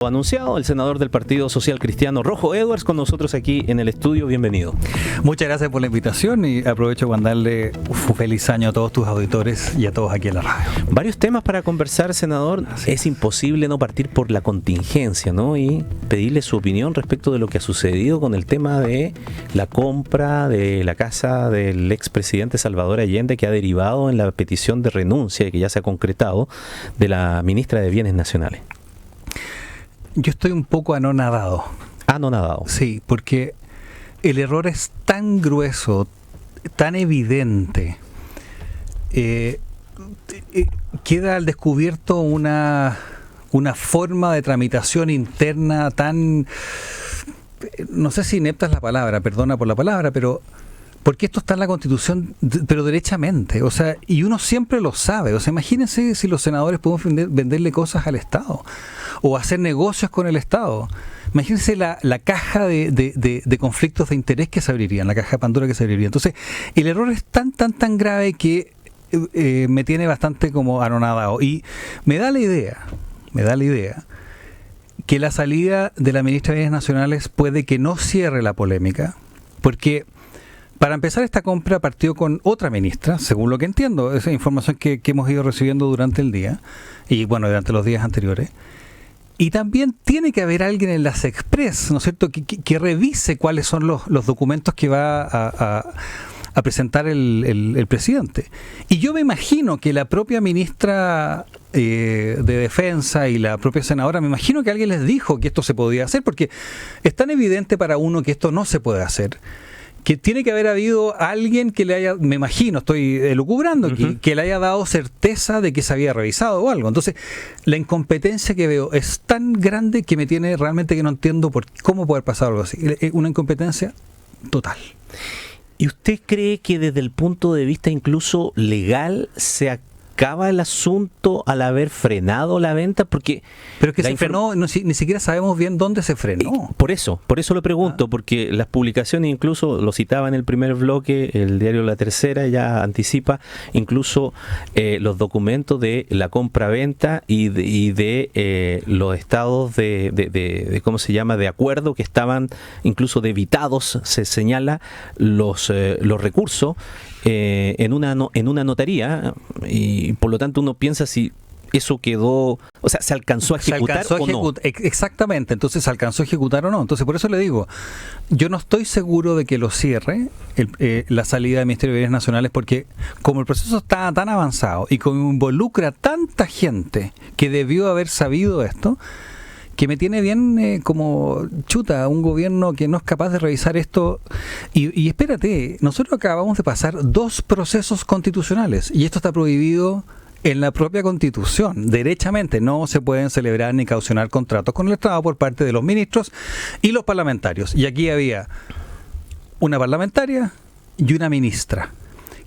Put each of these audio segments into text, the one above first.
Anunciado, el senador del Partido Social Cristiano, Rojo Edwards, con nosotros aquí en el estudio. Bienvenido. Muchas gracias por la invitación y aprovecho para darle un feliz año a todos tus auditores y a todos aquí en la radio. Varios temas para conversar, senador. Es imposible no partir por la contingencia, ¿no? Y pedirle su opinión respecto de lo que ha sucedido con el tema de la compra de la casa del expresidente Salvador Allende, que ha derivado en la petición de renuncia y que ya se ha concretado de la ministra de Bienes Nacionales. Yo estoy un poco anonadado. Anonadado. Sí, porque el error es tan grueso, tan evidente. Queda al descubierto una forma de tramitación interna tan... No sé si inepta es la palabra, perdona por la palabra, pero... Porque esto está en la Constitución, pero derechamente, o sea, y uno siempre lo sabe. O sea, imagínense si los senadores podemos venderle cosas al Estado o hacer negocios con el Estado. Imagínense la caja de conflictos de interés que se abrirían, la caja de Pandora que se abriría. Entonces, el error es tan grave que me tiene bastante como anonadado. Y me da la idea que la salida de la ministra de Bienes Nacionales puede que no cierre la polémica, porque... Para empezar, esta compra partió con otra ministra, según lo que entiendo, esa información que hemos ido recibiendo durante el día, y bueno, durante los días anteriores. Y también tiene que haber alguien en la Sexpress, ¿no es cierto?, que revise cuáles son los documentos que va a presentar el presidente. Y yo me imagino que la propia ministra de Defensa y la propia senadora, me imagino que alguien les dijo que esto se podía hacer, porque es tan evidente para uno que esto no se puede hacer, que tiene que haber habido alguien que le haya, me imagino, estoy elucubrando aquí, que le haya dado certeza de que se había revisado o algo. Entonces, la incompetencia que veo es tan grande que me tiene realmente que no entiendo cómo puede pasar algo así. Una incompetencia total. ¿Y usted cree que desde el punto de vista incluso legal se acaba el asunto al haber frenado la venta? Porque pero que se frenó, ni siquiera sabemos bien dónde se frenó. Por eso lo pregunto, porque las publicaciones, incluso lo citaba en el primer bloque, el diario La Tercera ya anticipa incluso los documentos de la compra-venta y de los estados de ¿cómo se llama?, de acuerdo que estaban incluso debitados, se señala los recursos en una notaría, y por lo tanto uno piensa si eso quedó, o sea, ¿se alcanzó a ejecutar o no? Exactamente, entonces ¿se alcanzó a ejecutar o no? Entonces por eso le digo, yo no estoy seguro de que lo cierre la salida del Ministerio de Bienes Nacionales, porque como el proceso está tan avanzado y como involucra tanta gente que debió haber sabido esto, que me tiene bien como chuta, un gobierno que no es capaz de revisar esto. Y espérate, nosotros acabamos de pasar 2 procesos constitucionales y esto está prohibido en la propia Constitución. Derechamente no se pueden celebrar ni caucionar contratos con el Estado por parte de los ministros y los parlamentarios. Y aquí había una parlamentaria y una ministra,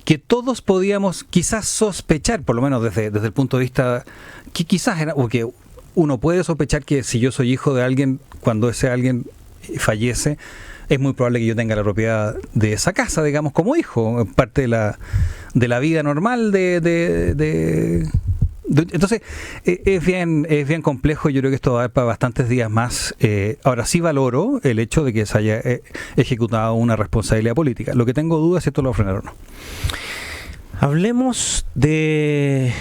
que todos podíamos quizás sospechar, por lo menos desde el punto de vista, que quizás era... porque uno puede sospechar que si yo soy hijo de alguien, cuando ese alguien fallece, es muy probable que yo tenga la propiedad de esa casa, digamos, como hijo, parte de la vida normal entonces, es bien complejo. Yo creo que esto va a dar para bastantes días más. Ahora sí valoro el hecho de que se haya ejecutado una responsabilidad política. Lo que tengo dudas es si esto lo va a frenar o no. Hablemos de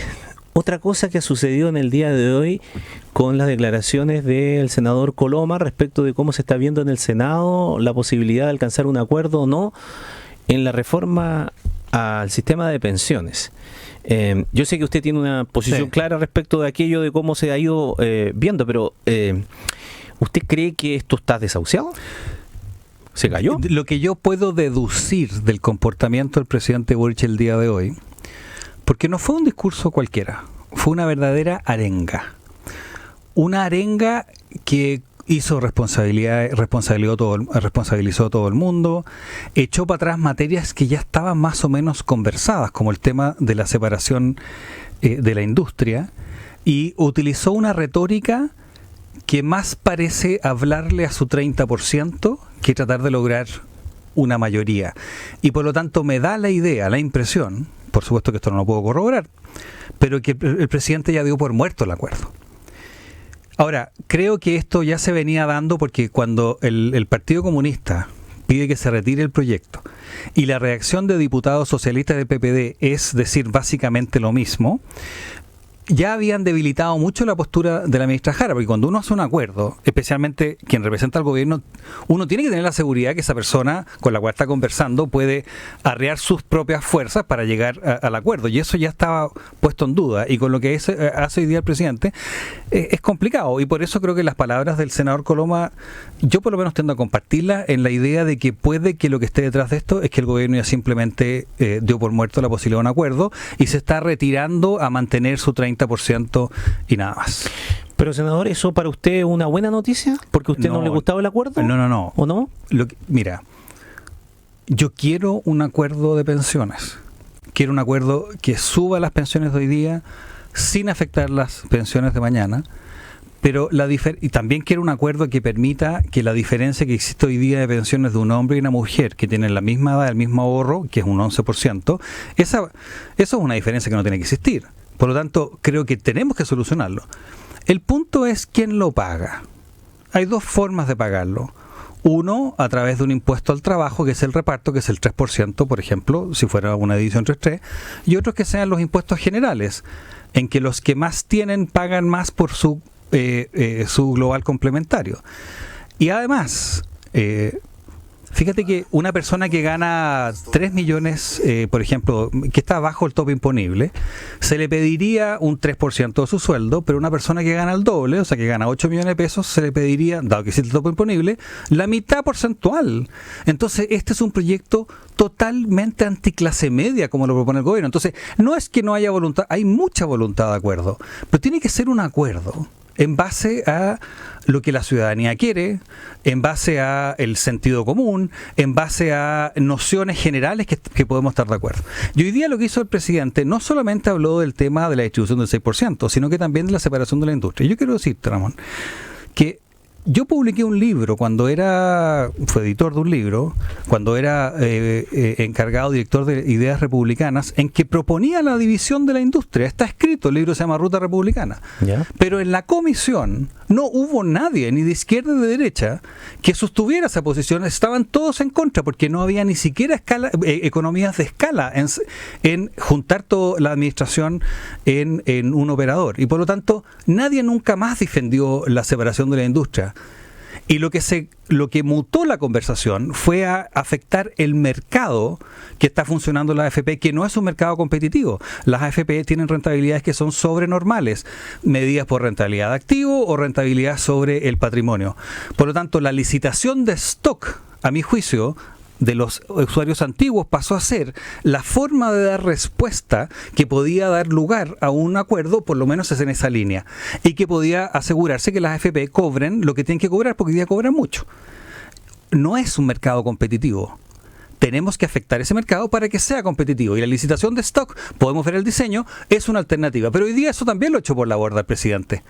otra cosa que ha sucedido en el día de hoy con las declaraciones del senador Coloma respecto de cómo se está viendo en el Senado la posibilidad de alcanzar un acuerdo o no en la reforma al sistema de pensiones. Yo sé que usted tiene una posición clara respecto de aquello, de cómo se ha ido viendo, pero ¿usted cree que esto está desahuciado? ¿Se cayó? Lo que yo puedo deducir del comportamiento del presidente Boric el día de hoy, porque no fue un discurso cualquiera, fue una verdadera arenga. Una arenga que hizo responsabilizó a todo el mundo, echó para atrás materias que ya estaban más o menos conversadas, como el tema de la separación de la industria, y utilizó una retórica que más parece hablarle a su 30% que tratar de lograr una mayoría. Y por lo tanto me da la idea, la impresión, por supuesto que esto no lo puedo corroborar, pero que el presidente ya dio por muerto el acuerdo. Ahora, creo que esto ya se venía dando porque cuando el Partido Comunista pide que se retire el proyecto y la reacción de diputados socialistas del PPD es decir básicamente lo mismo, ya habían debilitado mucho la postura de la ministra Jara, porque cuando uno hace un acuerdo, especialmente quien representa al gobierno, uno tiene que tener la seguridad que esa persona con la cual está conversando puede arrear sus propias fuerzas para llegar al acuerdo, y eso ya estaba puesto en duda, y con lo que hace hoy día el presidente, es complicado, y por eso creo que las palabras del senador Coloma, yo por lo menos tiendo a compartirlas en la idea de que puede que lo que esté detrás de esto es que el gobierno ya simplemente dio por muerto la posibilidad de un acuerdo, y se está retirando a mantener su 30% y nada más. Pero, senador, ¿eso para usted es una buena noticia? ¿Porque a usted no le gustaba el acuerdo? No. ¿O no? Mira, yo quiero un acuerdo de pensiones. Quiero un acuerdo que suba las pensiones de hoy día sin afectar las pensiones de mañana. Pero y también quiero un acuerdo que permita que la diferencia que existe hoy día de pensiones de un hombre y una mujer que tienen la misma edad, el mismo ahorro, que es un 11%, eso es una diferencia que no tiene que existir. Por lo tanto, creo que tenemos que solucionarlo. El punto es quién lo paga. Hay dos formas de pagarlo. Uno, a través de un impuesto al trabajo, que es el reparto, que es el 3%, por ejemplo, si fuera una división 3-3, y otros que sean los impuestos generales, en que los que más tienen pagan más por su global complementario. Y además, fíjate que una persona que gana 3 millones, por ejemplo, que está bajo el tope imponible, se le pediría un 3% de su sueldo, pero una persona que gana el doble, o sea, que gana 8 millones de pesos, se le pediría, dado que existe el tope imponible, la mitad porcentual. Entonces, este es un proyecto totalmente anticlase media, como lo propone el gobierno. Entonces, no es que no haya voluntad, hay mucha voluntad de acuerdo, pero tiene que ser un acuerdo en base a lo que la ciudadanía quiere, en base a el sentido común, en base a nociones generales que podemos estar de acuerdo. Y hoy día lo que hizo el presidente no solamente habló del tema de la distribución del 6%, sino que también de la separación de la industria. Yo quiero decirte, Ramón, que yo publiqué un libro fue editor de un libro, cuando era encargado director de Ideas Republicanas, en que proponía la división de la industria. Está escrito, el libro se llama Ruta Republicana. ¿Ya? Pero en la comisión no hubo nadie, ni de izquierda ni de derecha, que sostuviera esa posición. Estaban todos en contra, porque no había ni siquiera economías de escala en juntar toda la administración en un operador. Y por lo tanto, nadie nunca más defendió la separación de la industria. Y lo que mutó la conversación fue a afectar el mercado que está funcionando en la AFP, que no es un mercado competitivo. Las AFP tienen rentabilidades que son sobrenormales, medidas por rentabilidad de activo o rentabilidad sobre el patrimonio. Por lo tanto, la licitación de stock, a mi juicio, de los usuarios antiguos pasó a ser la forma de dar respuesta que podía dar lugar a un acuerdo, por lo menos es en esa línea, y que podía asegurarse que las AFP cobren lo que tienen que cobrar, porque hoy día cobran mucho. No es un mercado competitivo. Tenemos que afectar ese mercado para que sea competitivo, y la licitación de stock, podemos ver el diseño, es una alternativa, pero hoy día eso también lo echó por la borda el presidente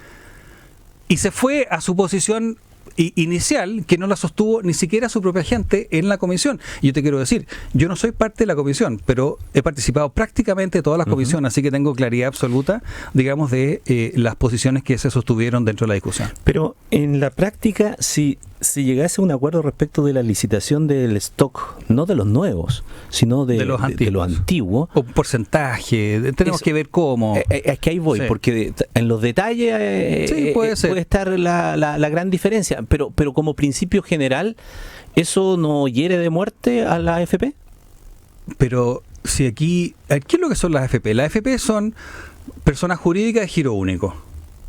y se fue a su posición inicial, que no la sostuvo ni siquiera su propia gente en la comisión. Y yo te quiero decir, yo no soy parte de la comisión, pero he participado prácticamente de todas las comisiones, así que tengo claridad absoluta, digamos, de las posiciones que se sostuvieron dentro de la discusión. Pero en la práctica, si llegase a un acuerdo respecto de la licitación del stock, no de los nuevos, sino de los antiguos. O porcentaje, tenemos que ver cómo. Es que ahí voy, sí. Porque en los detalles puede estar la gran diferencia, pero como principio general, ¿eso no hiere de muerte a la AFP? Pero si aquí, ¿qué es lo que son las AFP? Las AFP son personas jurídicas de giro único,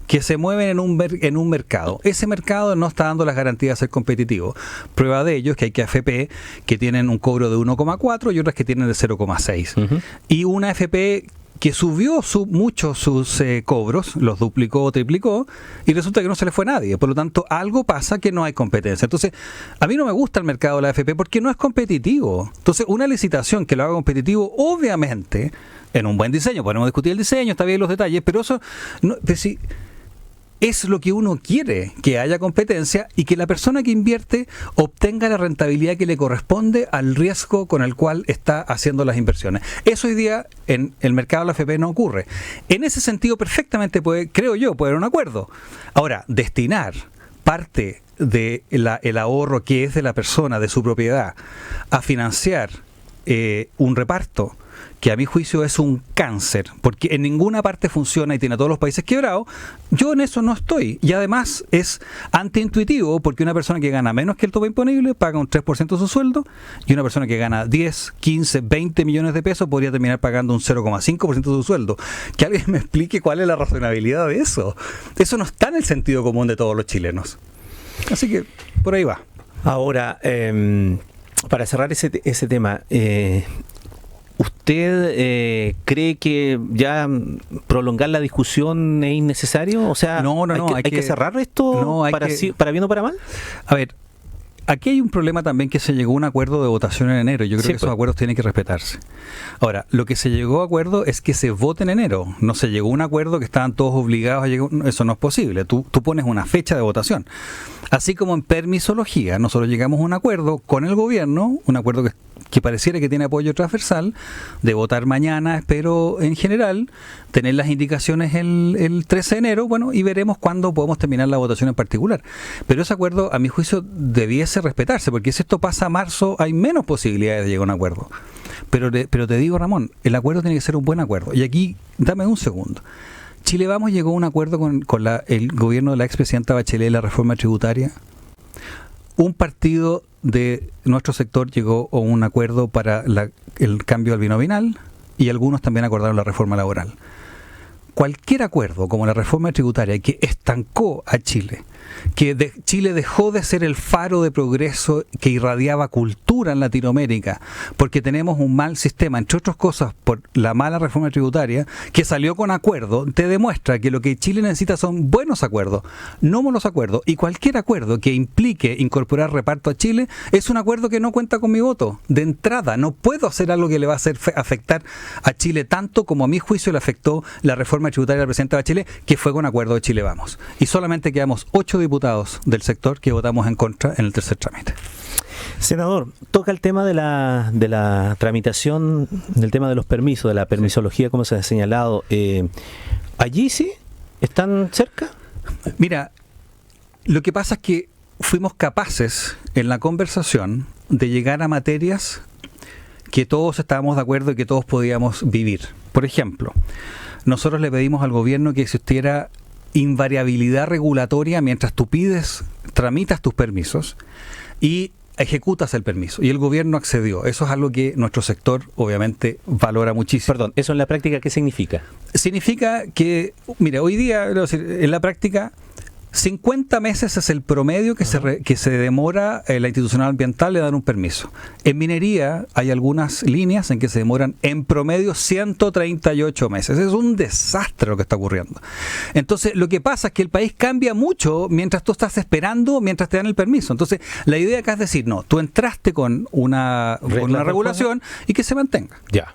que se mueven en un mercado. Ese mercado no está dando las garantías de ser competitivo. Prueba de ello es que hay que AFP que tienen un cobro de 1,4 y otras que tienen de 0,6. Y una AFP que subió mucho sus cobros, los duplicó o triplicó, y resulta que no se le fue a nadie. Por lo tanto, algo pasa que no hay competencia. Entonces, a mí no me gusta el mercado de la AFP porque no es competitivo. Entonces, una licitación que lo haga competitivo, obviamente, en un buen diseño, podemos discutir el diseño, está bien los detalles, pero eso... es lo que uno quiere, que haya competencia y que la persona que invierte obtenga la rentabilidad que le corresponde al riesgo con el cual está haciendo las inversiones. Eso hoy día en el mercado de la AFP no ocurre. En ese sentido, perfectamente creo yo, puede haber un acuerdo. Ahora, destinar parte del ahorro que es de la persona, de su propiedad, a financiar un reparto, que a mi juicio es un cáncer, porque en ninguna parte funciona y tiene a todos los países quebrados, yo en eso no estoy. Y además es antiintuitivo, porque una persona que gana menos que el tope imponible paga un 3% de su sueldo, y una persona que gana 10, 15, 20 millones de pesos podría terminar pagando un 0,5% de su sueldo. Que alguien me explique cuál es la razonabilidad de eso. Eso no está en el sentido común de todos los chilenos. Así que por ahí va. Ahora, para cerrar ese tema, ¿usted cree que ya prolongar la discusión es innecesario? O sea, no, ¿hay que cerrar esto para bien o para mal? A ver, aquí hay un problema también, que se llegó a un acuerdo de votación en enero. Yo creo que esos acuerdos tienen que respetarse. Ahora, lo que se llegó a acuerdo es que se vote en enero. No se llegó a un acuerdo que estaban todos obligados a llegar. Eso no es posible. Tú pones una fecha de votación. Así como en permisología, nosotros llegamos a un acuerdo con el gobierno, un acuerdo que pareciera que tiene apoyo transversal, de votar mañana, espero en general, tener las indicaciones el 13 de enero, bueno, y veremos cuándo podemos terminar la votación en particular. Pero ese acuerdo, a mi juicio, debiese respetarse, porque si esto pasa a marzo, hay menos posibilidades de llegar a un acuerdo. Pero te digo, Ramón, el acuerdo tiene que ser un buen acuerdo. Y aquí, dame un segundo. Chile Vamos llegó a un acuerdo con el gobierno de la expresidenta Bachelet de la reforma tributaria. Un partido de nuestro sector llegó a un acuerdo para el cambio al binominal, y algunos también acordaron la reforma laboral. Cualquier acuerdo, como la reforma tributaria, que estancó a Chile, que Chile dejó de ser el faro de progreso que irradiaba cultura en Latinoamérica, porque tenemos un mal sistema, entre otras cosas por la mala reforma tributaria, que salió con acuerdo, te demuestra que lo que Chile necesita son buenos acuerdos, no malos acuerdos. Y cualquier acuerdo que implique incorporar reparto a Chile es un acuerdo que no cuenta con mi voto. De entrada, no puedo hacer algo que le va a hacer afectar a Chile tanto como a mi juicio le afectó la reforma tributaria del presidente Bachelet, que fue con acuerdo de Chile Vamos. Y solamente quedamos 8 diputados del sector que votamos en contra en el tercer trámite. Senador, toca el tema de la tramitación, del tema de los permisos, de la permisología, como se ha señalado. ¿Allí sí? ¿Están cerca? Mira, lo que pasa es que fuimos capaces en la conversación de llegar a materias que todos estábamos de acuerdo y que todos podíamos vivir. Por ejemplo, nosotros le pedimos al gobierno que existiera invariabilidad regulatoria mientras tú tramitas tus permisos y ejecutas el permiso. Y el gobierno accedió. Eso es algo que nuestro sector obviamente valora muchísimo. Perdón, ¿eso en la práctica qué significa? Significa que, mira, hoy día, en la práctica, 50 meses es el promedio que se demora la institucional ambiental de dar un permiso. En minería hay algunas líneas en que se demoran en promedio 138 meses. Es un desastre lo que está ocurriendo. Entonces, lo que pasa es que el país cambia mucho mientras tú estás esperando, mientras te dan el permiso. Entonces, la idea acá es decir, no, tú entraste con una regulación y que se mantenga. Ya.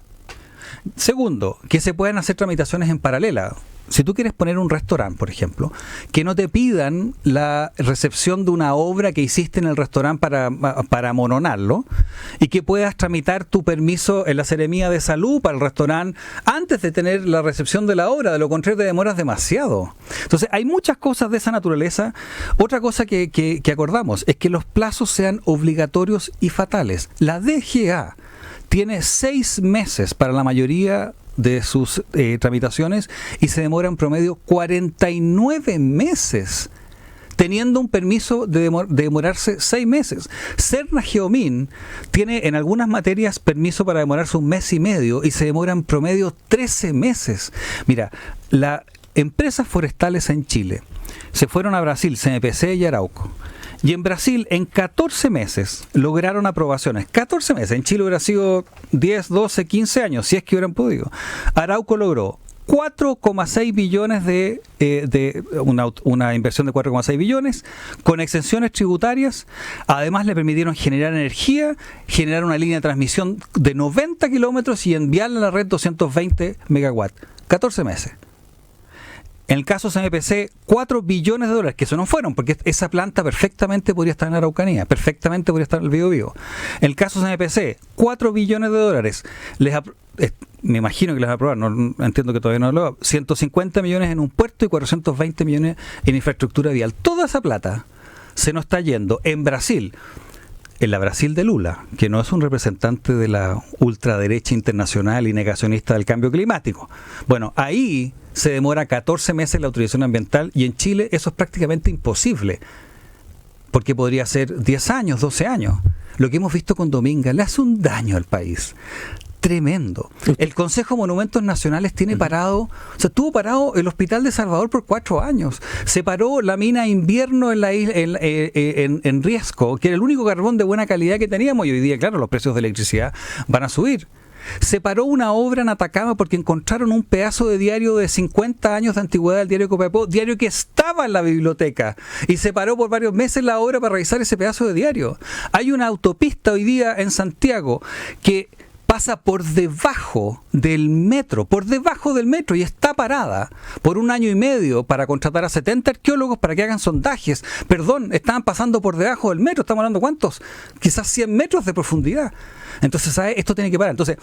Segundo, que se puedan hacer tramitaciones en paralela. Si tú quieres poner un restaurante, por ejemplo, que no te pidan la recepción de una obra que hiciste en el restaurante para amononarlo, y que puedas tramitar tu permiso en la Seremía de Salud para el restaurante antes de tener la recepción de la obra. De lo contrario, te demoras demasiado. Entonces, hay muchas cosas de esa naturaleza. Otra cosa que acordamos es que los plazos sean obligatorios y fatales. La DGA tiene 6 meses para la mayoría de sus tramitaciones y se demora en promedio 49 meses teniendo un permiso de demorarse 6 meses. Serna Geomin tiene en algunas materias permiso para demorarse 1 mes y medio y se demora en promedio 13 meses. Mira, las empresas forestales en Chile se fueron a Brasil, CMPC y Arauco. Y en Brasil, en 14 meses, lograron aprobaciones. 14 meses. En Chile hubiera sido 10, 12, 15 años, si es que hubieran podido. Arauco logró 4,6 billones una inversión de 4,6 billones, con exenciones tributarias. Además, le permitieron generar energía, generar una línea de transmisión de 90 kilómetros y enviarle a la red 220 megawatts. 14 meses. En el caso de CMPC, 4 billones de dólares, que eso no fueron, porque esa planta perfectamente podría estar en Araucanía, perfectamente podría estar en el Biobío. En el caso de CMPC, 4 billones de dólares. Me imagino que les va a aprobar, no entiendo que todavía no lo haga, 150 millones en un puerto y 420 millones en infraestructura vial. Toda esa plata se nos está yendo en Brasil. En la Brasil de Lula, que no es un representante de la ultraderecha internacional y negacionista del cambio climático. Bueno, ahí se demora 14 meses la autorización ambiental y en Chile eso es prácticamente imposible, porque podría ser 10 años, 12 años. Lo que hemos visto con Dominga le hace un daño al país tremendo. El Consejo de Monumentos Nacionales tiene parado, estuvo parado el Hospital de Salvador por 4 años. Se paró la mina Invierno en la isla, en Riesco, que era el único carbón de buena calidad que teníamos, y hoy día, claro, los precios de electricidad van a subir. Se paró una obra en Atacama porque encontraron un pedazo de diario de 50 años de antigüedad del diario Copiapó, diario que estaba en la biblioteca, y se paró por varios meses la obra para revisar ese pedazo de diario. Hay una autopista hoy día en Santiago que pasa por debajo del metro, y está parada por 1 año y medio para contratar a 70 arqueólogos para que hagan sondajes. Perdón, estaban pasando por debajo del metro, estamos hablando ¿cuántos? Quizás 100 metros de profundidad. Entonces, ¿sabes? Esto tiene que parar. Entonces,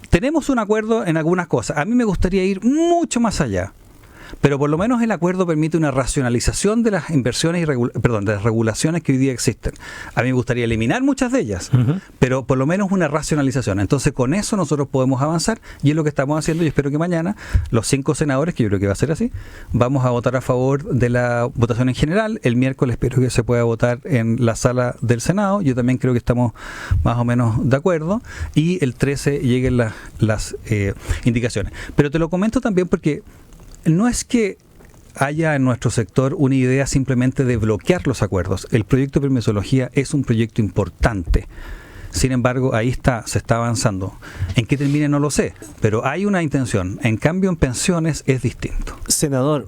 tenemos un acuerdo en algunas cosas. A mí me gustaría ir mucho más allá. Pero por lo menos el acuerdo permite una racionalización de las inversiones y de las regulaciones que hoy día existen. A mí me gustaría eliminar muchas de ellas, pero por lo menos una racionalización. Entonces con eso nosotros podemos avanzar y es lo que estamos haciendo. Y espero que mañana los 5 senadores, que yo creo que va a ser así, vamos a votar a favor de la votación en general. El miércoles espero que se pueda votar en la sala del Senado. Yo también creo que estamos más o menos de acuerdo. Y el 13 lleguen las indicaciones. Pero te lo comento también porque no es que haya en nuestro sector una idea simplemente de bloquear los acuerdos. El proyecto de permisología es un proyecto importante. Sin embargo, ahí se está avanzando. ¿En qué termine? No lo sé, pero hay una intención. En cambio, en pensiones es distinto. Senador,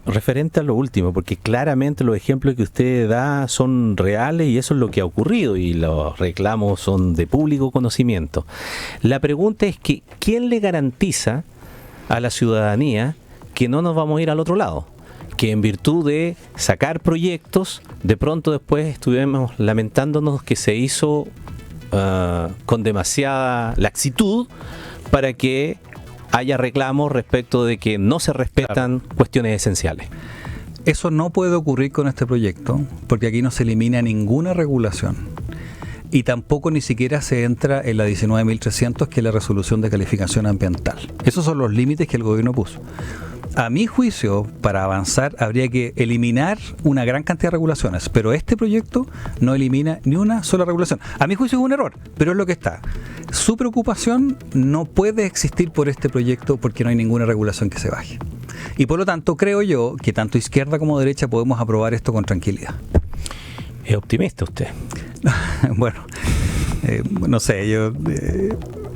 referente a lo último, porque claramente los ejemplos que usted da son reales y eso es lo que ha ocurrido y los reclamos son de público conocimiento. La pregunta es que, ¿quién le garantiza a la ciudadanía que no nos vamos a ir al otro lado? Que en virtud de sacar proyectos, de pronto después estuvimos lamentándonos que se hizo con demasiada laxitud para que haya reclamos respecto de que no se respetan cuestiones esenciales. Eso no puede ocurrir con este proyecto, porque aquí no se elimina ninguna regulación. Y tampoco ni siquiera se entra en la 19.300, que es la resolución de calificación ambiental. Esos son los límites que el gobierno puso. A mi juicio, para avanzar, habría que eliminar una gran cantidad de regulaciones, pero este proyecto no elimina ni una sola regulación. A mi juicio es un error, pero es lo que está. Su preocupación no puede existir por este proyecto porque no hay ninguna regulación que se baje. Y por lo tanto, creo yo que tanto izquierda como derecha podemos aprobar esto con tranquilidad. ¿Es optimista usted? Bueno, no sé, yo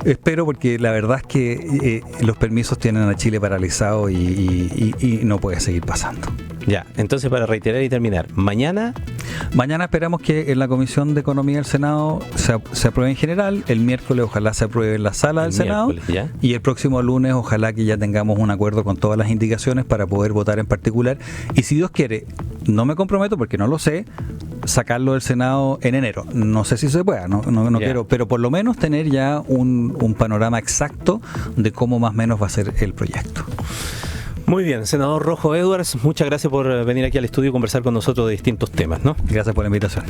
espero, porque la verdad es que los permisos tienen a Chile paralizado y no puede seguir pasando. Ya, entonces para reiterar y terminar, mañana esperamos que en la Comisión de Economía del Senado se apruebe en general, el miércoles ojalá se apruebe en la sala del Senado, ¿ya? Y el próximo lunes ojalá que ya tengamos un acuerdo con todas las indicaciones para poder votar en particular, y si Dios quiere, no me comprometo porque no lo sé, sacarlo del Senado en enero. No sé si se pueda, no quiero, pero por lo menos tener ya un panorama exacto de cómo más o menos va a ser el proyecto. Muy bien, senador Rojo Edwards, muchas gracias por venir aquí al estudio y conversar con nosotros de distintos temas, ¿no? Gracias por la invitación.